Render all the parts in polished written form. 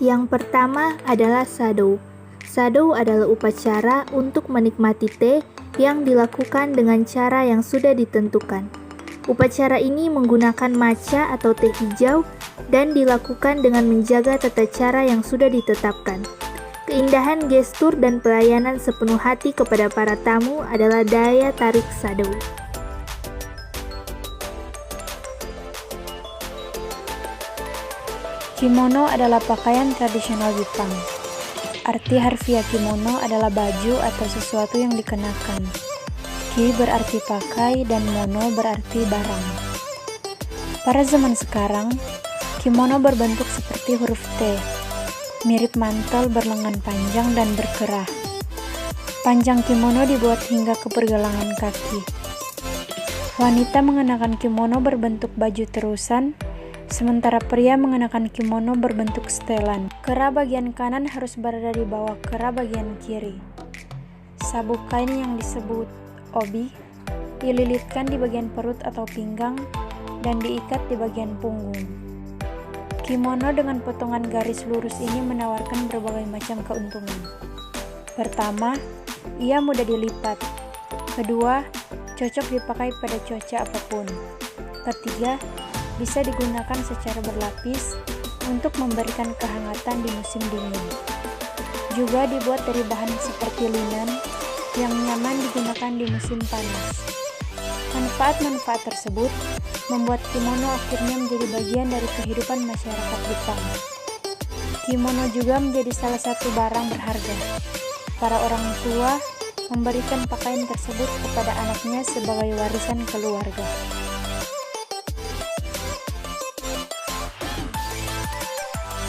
Yang pertama adalah sadou. Sadou adalah upacara untuk menikmati teh yang dilakukan dengan cara yang sudah ditentukan. Upacara ini menggunakan matcha atau teh hijau dan dilakukan dengan menjaga tata cara yang sudah ditetapkan. Keindahan gestur dan pelayanan sepenuh hati kepada para tamu adalah daya tarik sadou. Kimono adalah pakaian tradisional Jepang. Arti harfiah kimono adalah baju atau sesuatu yang dikenakan. Ki berarti pakai dan mono berarti barang. Pada zaman sekarang, kimono berbentuk seperti huruf T, mirip mantel berlengan panjang dan berkerah. Panjang kimono dibuat hingga ke pergelangan kaki. Wanita mengenakan kimono berbentuk baju terusan, sementara pria mengenakan kimono berbentuk setelan. Kerah bagian kanan harus berada di bawah kerah bagian kiri. Sabuk kain yang disebut obi dililitkan di bagian perut atau pinggang dan diikat di bagian punggung. Kimono dengan potongan garis lurus ini menawarkan berbagai macam keuntungan. Pertama, ia mudah dilipat. Kedua, cocok dipakai pada cuaca apapun. Ketiga, bisa digunakan secara berlapis untuk memberikan kehangatan di musim dingin. Juga dibuat dari bahan seperti linen yang nyaman digunakan di musim panas. Manfaat-manfaat tersebut membuat kimono akhirnya menjadi bagian dari kehidupan masyarakat Jepang. Kimono juga menjadi salah satu barang berharga. Para orang tua memberikan pakaian tersebut kepada anaknya sebagai warisan keluarga.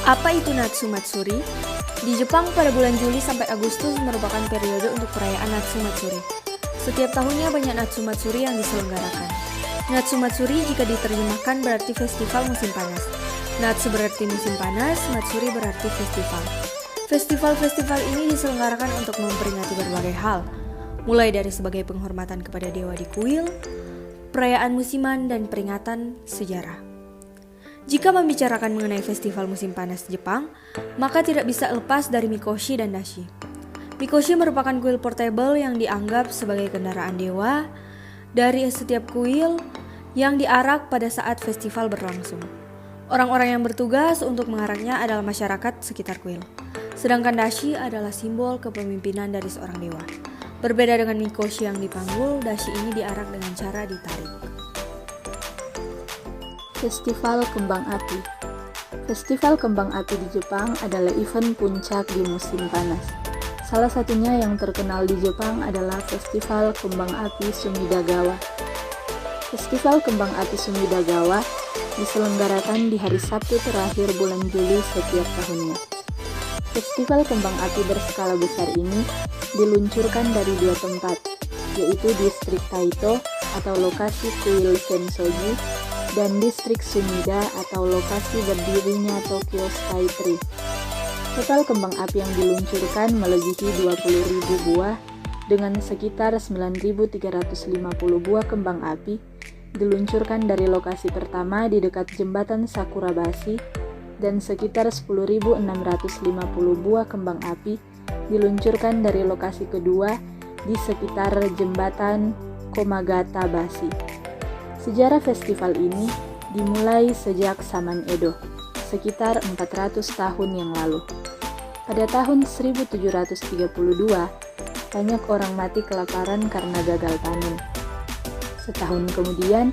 Apa itu Natsu Matsuri? Di Jepang pada bulan Juli sampai Agustus merupakan periode untuk perayaan Natsu Matsuri. Setiap tahunnya banyak Natsu Matsuri yang diselenggarakan. Natsu Matsuri jika diterjemahkan berarti festival musim panas. Natsu berarti musim panas, Matsuri berarti festival. Festival-festival ini diselenggarakan untuk memperingati berbagai hal, mulai dari sebagai penghormatan kepada dewa di kuil, perayaan musiman, dan peringatan sejarah. Jika membicarakan mengenai festival musim panas Jepang, maka tidak bisa lepas dari mikoshi dan dashi. Mikoshi merupakan kuil portable yang dianggap sebagai kendaraan dewa dari setiap kuil yang diarak pada saat festival berlangsung. Orang-orang yang bertugas untuk mengaraknya adalah masyarakat sekitar kuil. Sedangkan dashi adalah simbol kepemimpinan dari seorang dewa. Berbeda dengan mikoshi yang dipanggul, dashi ini diarak dengan cara ditarik. Festival Kembang Api. Festival Kembang Api di Jepang adalah event puncak di musim panas. Salah satunya yang terkenal di Jepang adalah Festival Kembang Api Sumidagawa. Festival Kembang Api Sumidagawa diselenggarakan di hari Sabtu terakhir bulan Juli setiap tahunnya. Festival Kembang Api berskala besar ini diluncurkan dari dua tempat, yaitu distrik Taito atau lokasi kuil Sensoji dan distrik Sumida atau lokasi berdirinya Tokyo Sky Tree. Total kembang api yang diluncurkan melebihi 20.000 buah dengan sekitar 9.350 buah kembang api diluncurkan dari lokasi pertama di dekat jembatan Sakurabashi dan sekitar 10.650 buah kembang api diluncurkan dari lokasi kedua di sekitar jembatan Komagatabashi. Sejarah festival ini dimulai sejak zaman Edo, sekitar 400 tahun yang lalu. Pada tahun 1732, banyak orang mati kelaparan karena gagal panen. Setahun kemudian,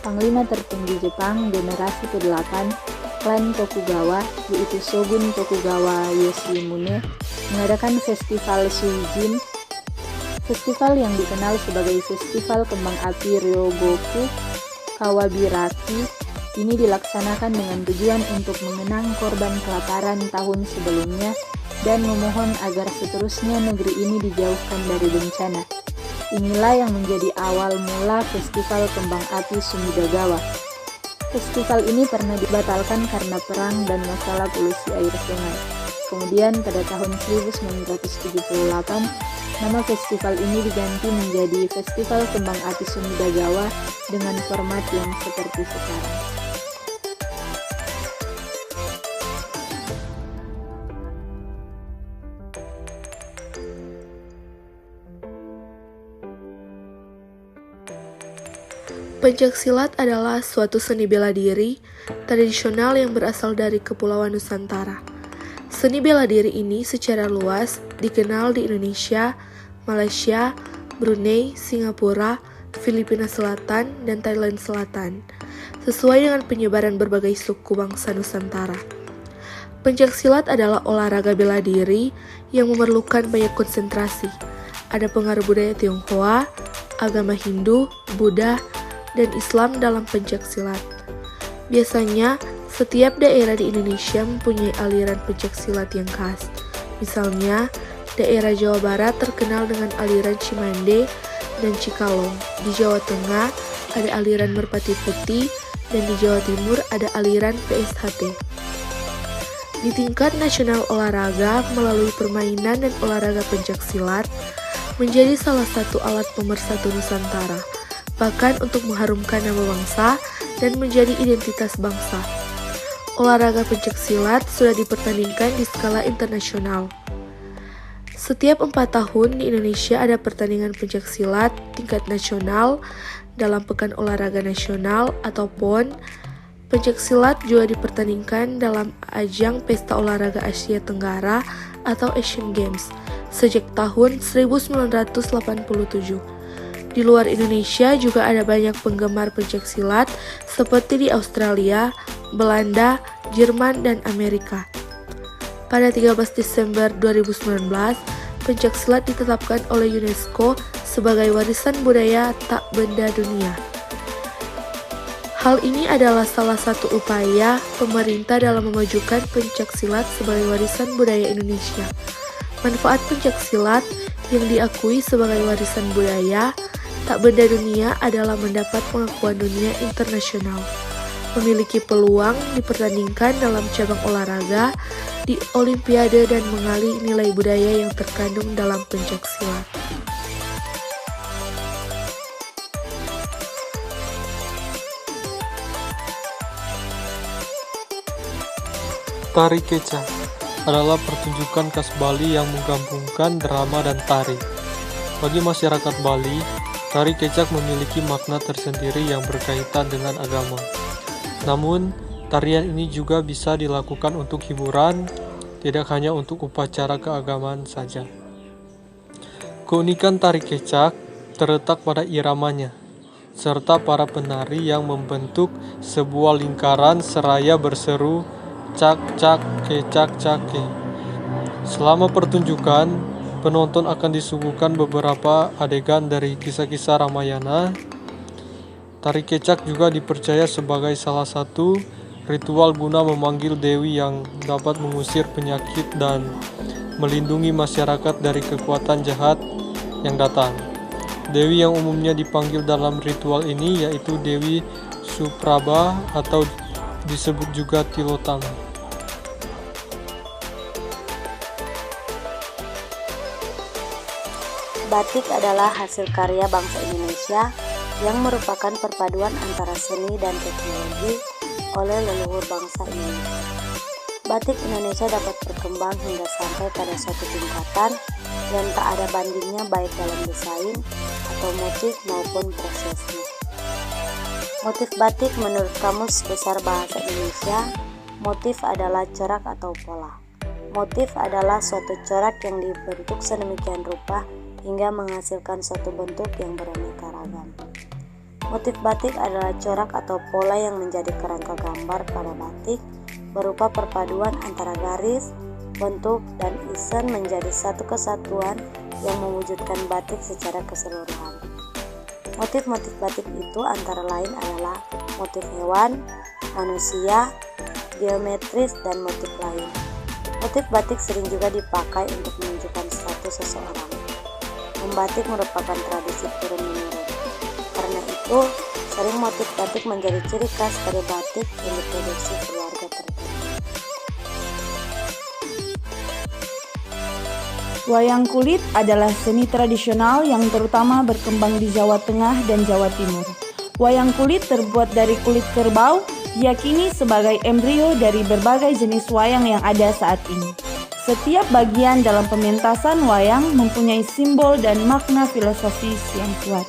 Panglima tertinggi Jepang generasi ke-8, klan Tokugawa, yaitu Shogun Tokugawa Yoshimune, mengadakan festival Suijin. Festival yang dikenal sebagai Festival Kembang Api Ryogoku Kawabiraki ini dilaksanakan dengan tujuan untuk mengenang korban kelaparan tahun sebelumnya dan memohon agar seterusnya negeri ini dijauhkan dari bencana. Inilah yang menjadi awal mula Festival Kembang Api Sumidagawa. Festival ini pernah dibatalkan karena perang dan masalah polusi air sungai. Kemudian pada tahun 1978, nama festival ini diganti menjadi Festival Kembang Api Sumidagawa dengan format yang seperti sekarang. Pencaksilat adalah suatu seni bela diri tradisional yang berasal dari Kepulauan Nusantara. Seni bela diri ini secara luas dikenal di Indonesia, Malaysia, Brunei, Singapura, Filipina Selatan, dan Thailand Selatan, sesuai dengan penyebaran berbagai suku bangsa Nusantara. Pencaksilat adalah olahraga bela diri yang memerlukan banyak konsentrasi. Ada pengaruh budaya Tionghoa, agama Hindu, Buddha, dan Islam dalam pencaksilat. Biasanya, setiap daerah di Indonesia mempunyai aliran pencaksilat yang khas. Misalnya, daerah Jawa Barat terkenal dengan aliran Cimande dan Cikalong. Di Jawa Tengah ada aliran Merpati Putih, dan di Jawa Timur ada aliran PSHT. Di tingkat nasional olahraga, melalui permainan dan olahraga pencaksilat, menjadi salah satu alat pemersatu Nusantara, bahkan untuk mengharumkan nama bangsa dan menjadi identitas bangsa. Olahraga pencaksilat sudah dipertandingkan di skala internasional. Setiap 4 tahun di Indonesia ada pertandingan pencaksilat tingkat nasional dalam Pekan Olahraga Nasional atau PON. Pencaksilat juga dipertandingkan dalam ajang Pesta Olahraga Asia Tenggara atau Asian Games sejak tahun 1987. Di luar Indonesia juga ada banyak penggemar pencaksilat seperti di Australia, Belanda, Jerman, dan Amerika. Pada 13 Desember 2019, pencaksilat ditetapkan oleh UNESCO sebagai warisan budaya tak benda dunia. Hal ini adalah salah satu upaya pemerintah dalam memajukan pencaksilat sebagai warisan budaya Indonesia. Manfaat pencaksilat yang diakui sebagai warisan budaya tak benda dunia adalah mendapat pengakuan dunia internasional, memiliki peluang dipertandingkan dalam cabang olahraga di Olimpiade dan mengalih nilai budaya yang terkandung dalam pencaksilat. Tari kecak adalah pertunjukan khas Bali yang menggabungkan drama dan tari. Bagi masyarakat Bali, tari kecak memiliki makna tersendiri yang berkaitan dengan agama. Namun, tarian ini juga bisa dilakukan untuk hiburan, tidak hanya untuk upacara keagamaan saja. Keunikan tari kecak terletak pada iramanya, serta para penari yang membentuk sebuah lingkaran seraya berseru cak cak kecak cake. Selama pertunjukan, penonton akan disuguhkan beberapa adegan dari kisah-kisah Ramayana. Tari kecak juga dipercaya sebagai salah satu ritual guna memanggil dewi yang dapat mengusir penyakit dan melindungi masyarakat dari kekuatan jahat yang datang. Dewi yang umumnya dipanggil dalam ritual ini yaitu Dewi Supraba atau disebut juga Tilotama. Batik adalah hasil karya bangsa Indonesia yang merupakan perpaduan antara seni dan teknologi oleh leluhur bangsa Indonesia. Batik Indonesia dapat berkembang hingga sampai pada suatu tingkatan yang tak ada bandingnya baik dalam desain atau motif maupun prosesnya. Motif batik menurut Kamus Besar Bahasa Indonesia, motif adalah corak atau pola. Motif adalah suatu corak yang dibentuk sedemikian rupa hingga menghasilkan suatu bentuk yang beraneka ragam. Motif batik adalah corak atau pola yang menjadi kerangka gambar pada batik berupa perpaduan antara garis, bentuk, dan isen menjadi satu kesatuan yang mewujudkan batik secara keseluruhan. Motif-motif batik itu antara lain adalah motif hewan, manusia, geometris, dan motif lain. Motif batik sering juga dipakai untuk menunjukkan status seseorang. Membatik merupakan tradisi turun-menurun. Karena itu, sering motif batik menjadi ciri khas dari batik yang diproduksi keluarga tertentu. Wayang kulit adalah seni tradisional yang terutama berkembang di Jawa Tengah dan Jawa Timur. Wayang kulit terbuat dari kulit kerbau, diyakini sebagai embrio dari berbagai jenis wayang yang ada saat ini. Setiap bagian dalam pementasan wayang mempunyai simbol dan makna filosofis yang kuat.